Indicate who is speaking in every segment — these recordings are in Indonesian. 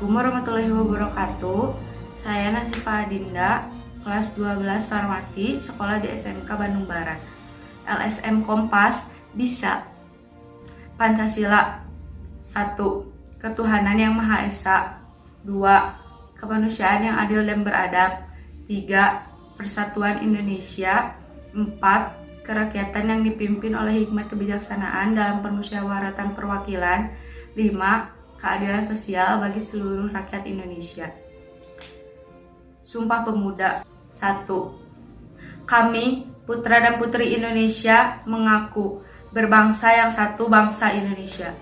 Speaker 1: Assalamualaikum warahmatullahi wabarakatuh. Saya Nasifa Adinda, kelas 12 Farmasi, sekolah di SMK Bandung Barat. LSM Kompas bisa. Pancasila. 1. Ketuhanan yang Maha Esa. 2. Kemanusiaan yang adil dan beradab. 3. Persatuan Indonesia. 4. Kerakyatan yang dipimpin oleh hikmat kebijaksanaan dalam permusyawaratan perwakilan. 5. Keadilan sosial bagi seluruh rakyat Indonesia. Sumpah Pemuda. 1. Kami, putra dan putri Indonesia, mengaku berbangsa yang satu, bangsa Indonesia.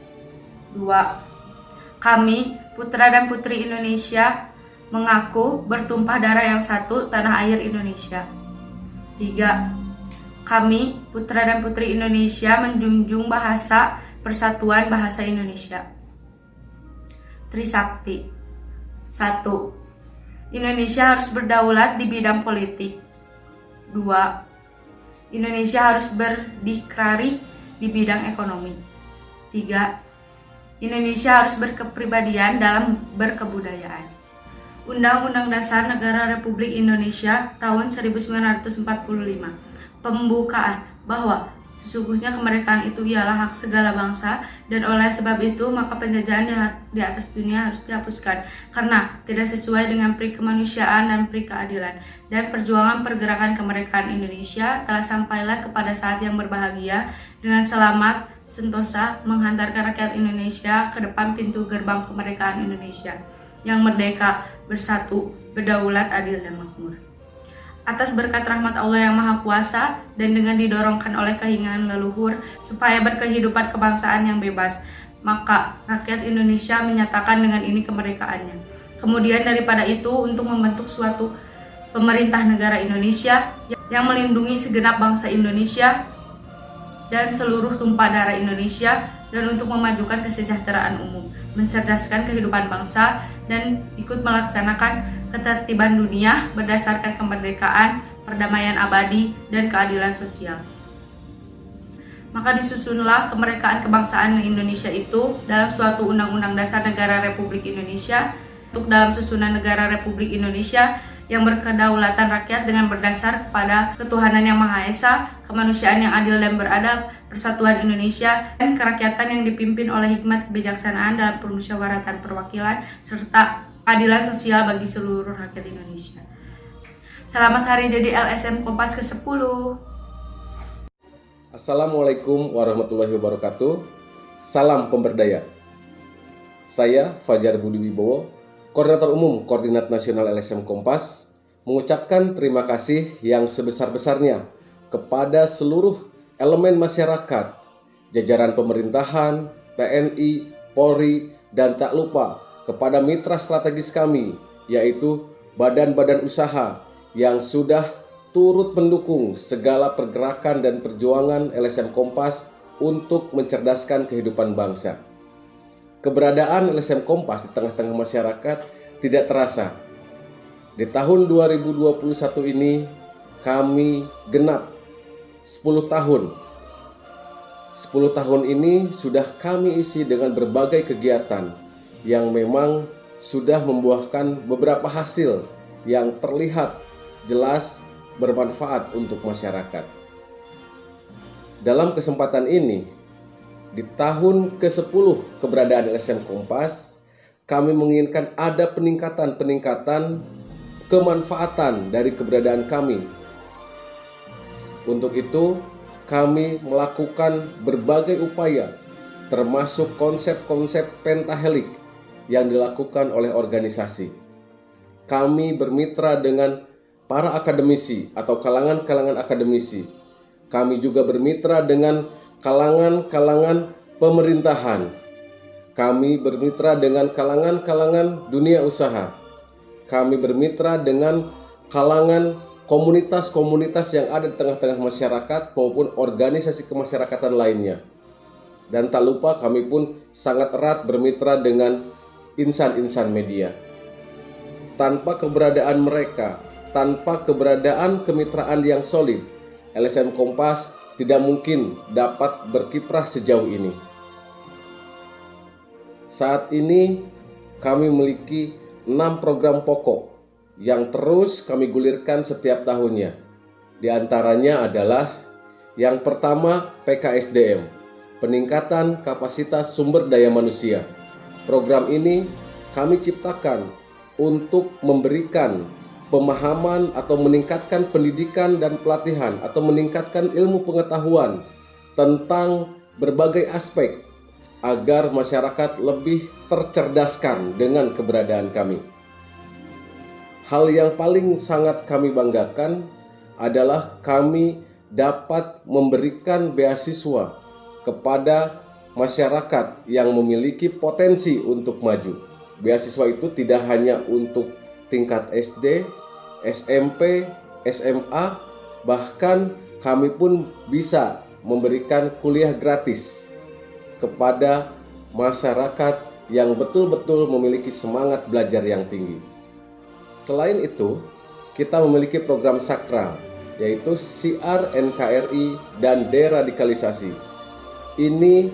Speaker 1: 2. Kami, putra dan putri Indonesia, mengaku bertumpah darah yang satu, tanah air Indonesia. 3. Kami, putra dan putri Indonesia, menjunjung bahasa persatuan bahasa Indonesia. Trisakti. 1. Indonesia harus berdaulat di bidang politik. 2. Indonesia harus berdikari di bidang ekonomi. 3. Indonesia harus berkepribadian dalam berkebudayaan. Undang-Undang Dasar Negara Republik Indonesia tahun 1945. Pembukaan bahwa sesungguhnya kemerdekaan itu ialah hak segala bangsa, dan oleh sebab itu maka penjajahan di atas dunia harus dihapuskan karena tidak sesuai dengan peri kemanusiaan dan peri keadilan. Dan perjuangan pergerakan kemerdekaan Indonesia telah sampailah kepada saat yang berbahagia dengan selamat sentosa menghantarkan rakyat Indonesia ke depan pintu gerbang kemerdekaan Indonesia yang merdeka, bersatu, berdaulat, adil, dan makmur. Atas berkat rahmat Allah yang Maha Kuasa dan dengan didorongkan oleh keinginan leluhur supaya berkehidupan kebangsaan yang bebas, maka rakyat Indonesia menyatakan dengan ini kemerdekaannya. Kemudian daripada itu, untuk membentuk suatu pemerintah negara Indonesia yang melindungi segenap bangsa Indonesia dan seluruh tumpah darah Indonesia, dan untuk memajukan kesejahteraan umum, mencerdaskan kehidupan bangsa, dan ikut melaksanakan ketertiban dunia berdasarkan kemerdekaan, perdamaian abadi, dan keadilan sosial. Maka disusunlah kemerdekaan kebangsaan Indonesia itu dalam suatu Undang-Undang Dasar Negara Republik Indonesia untuk dalam susunan negara Republik Indonesia yang berkedaulatan rakyat dengan berdasar kepada ketuhanan yang Maha Esa, kemanusiaan yang adil dan beradab, persatuan Indonesia, dan kerakyatan yang dipimpin oleh hikmat kebijaksanaan dalam permusyawaratan perwakilan, serta keadilan sosial bagi seluruh rakyat Indonesia. Selamat hari jadi LSM Kompas ke-10.
Speaker 2: Assalamualaikum warahmatullahi wabarakatuh. Salam pemberdaya. Saya Fajar Budi Wibowo, Koordinator Umum Koordinat Nasional LSM Kompas, mengucapkan terima kasih yang sebesar-besarnya kepada seluruh elemen masyarakat, jajaran pemerintahan, TNI, Polri, dan tak lupa kepada mitra strategis kami, yaitu badan-badan usaha yang sudah turut mendukung segala pergerakan dan perjuangan LSM Kompas untuk mencerdaskan kehidupan bangsa. Keberadaan LSM Kompas di tengah-tengah masyarakat tidak terasa. Di tahun 2021 ini kami genap 10 tahun. 10 tahun ini sudah kami isi dengan berbagai kegiatan yang memang sudah membuahkan beberapa hasil yang terlihat jelas bermanfaat untuk masyarakat. Dalam kesempatan ini, di tahun ke-10 keberadaan LSM Kompas, kami menginginkan ada peningkatan kemanfaatan dari keberadaan kami. Untuk itu, kami melakukan berbagai upaya, termasuk konsep-konsep pentahelik yang dilakukan oleh organisasi. Kami bermitra dengan para akademisi atau kalangan-kalangan akademisi. Kami juga bermitra dengan kalangan-kalangan pemerintahan. Kami bermitra dengan kalangan-kalangan dunia usaha. Kami bermitra dengan kalangan komunitas-komunitas yang ada di tengah-tengah masyarakat maupun organisasi kemasyarakatan lainnya. Dan tak lupa kami pun sangat erat bermitra dengan insan-insan media. Tanpa keberadaan mereka, tanpa keberadaan kemitraan yang solid, LSM Kompas tidak mungkin dapat berkiprah sejauh ini. Saat ini kami memiliki 6 program pokok yang terus kami gulirkan setiap tahunnya. Di antaranya adalah yang pertama PKSDM, peningkatan kapasitas sumber daya manusia. Program ini kami ciptakan untuk memberikan pemahaman atau meningkatkan pendidikan dan pelatihan atau meningkatkan ilmu pengetahuan tentang berbagai aspek agar masyarakat lebih tercerdaskan dengan keberadaan kami. Hal yang paling sangat kami banggakan adalah kami dapat memberikan beasiswa kepada masyarakat yang memiliki potensi untuk maju. Beasiswa itu tidak hanya untuk tingkat SD, SMP, SMA, bahkan kami pun bisa memberikan kuliah gratis kepada masyarakat yang betul-betul memiliki semangat belajar yang tinggi. Selain itu, kita memiliki program sakral, yaitu siar NKRI dan deradikalisasi. Ini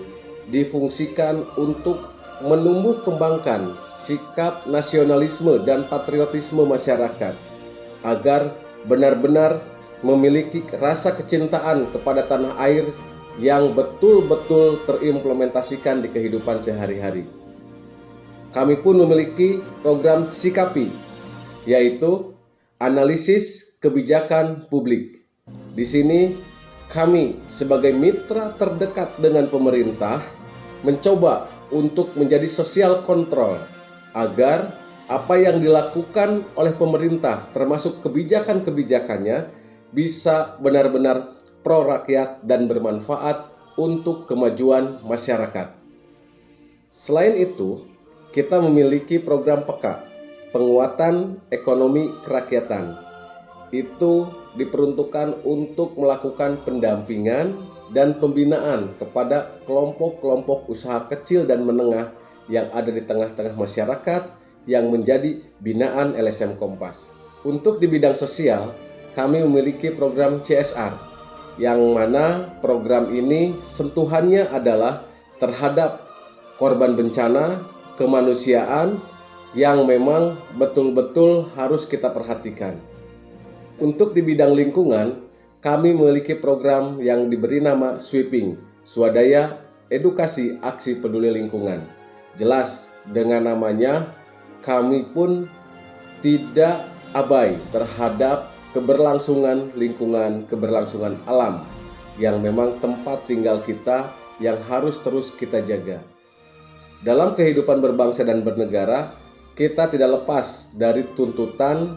Speaker 2: difungsikan untuk menumbuh kembangkan sikap nasionalisme dan patriotisme masyarakat agar benar-benar memiliki rasa kecintaan kepada tanah air yang betul-betul terimplementasikan di kehidupan sehari-hari. Kami pun memiliki program Sikapi, yaitu analisis kebijakan publik. Di sini kami sebagai mitra terdekat dengan pemerintah mencoba untuk menjadi social control agar apa yang dilakukan oleh pemerintah termasuk kebijakan-kebijakannya bisa benar-benar pro rakyat dan bermanfaat untuk kemajuan masyarakat. Selain itu, kita memiliki program PEKA, penguatan ekonomi kerakyatan. Itu diperuntukkan untuk melakukan pendampingan dan pembinaan kepada kelompok-kelompok usaha kecil dan menengah yang ada di tengah-tengah masyarakat yang menjadi binaan LSM Kompas. Untuk di bidang sosial, kami memiliki program CSR, yang mana program ini sentuhannya adalah terhadap korban bencana, kemanusiaan yang memang betul-betul harus kita perhatikan. Untuk di bidang lingkungan, kami memiliki program yang diberi nama Sweeping, Swadaya Edukasi Aksi Peduli Lingkungan. Jelas dengan namanya, kami pun tidak abai terhadap keberlangsungan lingkungan, keberlangsungan alam yang memang tempat tinggal kita yang harus terus kita jaga. Dalam kehidupan berbangsa dan bernegara, kita tidak lepas dari tuntutan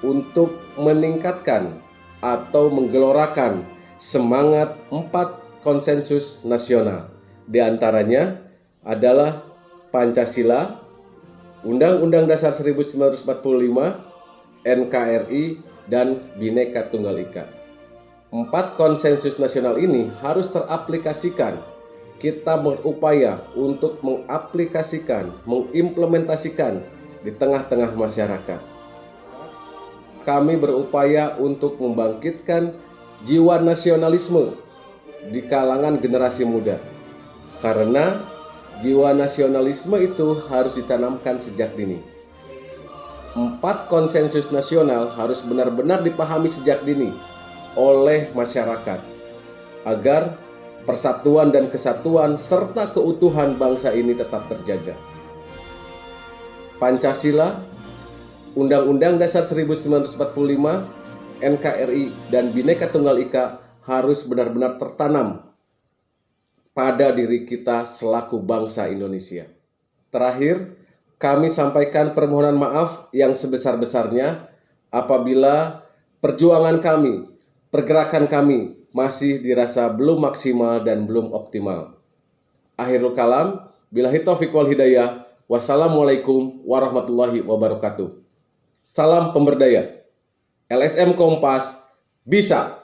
Speaker 2: untuk meningkatkan atau menggelorakan semangat 4 konsensus nasional. Di antaranya adalah Pancasila, Undang-Undang Dasar 1945, NKRI, dan Bhinneka Tunggal Ika. 4 konsensus nasional ini harus teraplikasikan. Kita berupaya untuk mengaplikasikan, mengimplementasikan di tengah-tengah masyarakat. Kami berupaya untuk membangkitkan jiwa nasionalisme di kalangan generasi muda. Karena jiwa nasionalisme itu harus ditanamkan sejak dini. 4 konsensus nasional harus benar-benar dipahami sejak dini oleh masyarakat agar persatuan dan kesatuan serta keutuhan bangsa ini tetap terjaga. Pancasila, Undang-Undang Dasar 1945, NKRI, dan Bhinneka Tunggal Ika harus benar-benar tertanam pada diri kita selaku bangsa Indonesia. Terakhir, kami sampaikan permohonan maaf yang sebesar-besarnya apabila perjuangan kami, pergerakan kami masih dirasa belum maksimal dan belum optimal. Akhirul kalam, billahi taufiq wal hidayah. Wassalamualaikum warahmatullahi wabarakatuh. Salam pemberdaya. LSM Kompas bisa.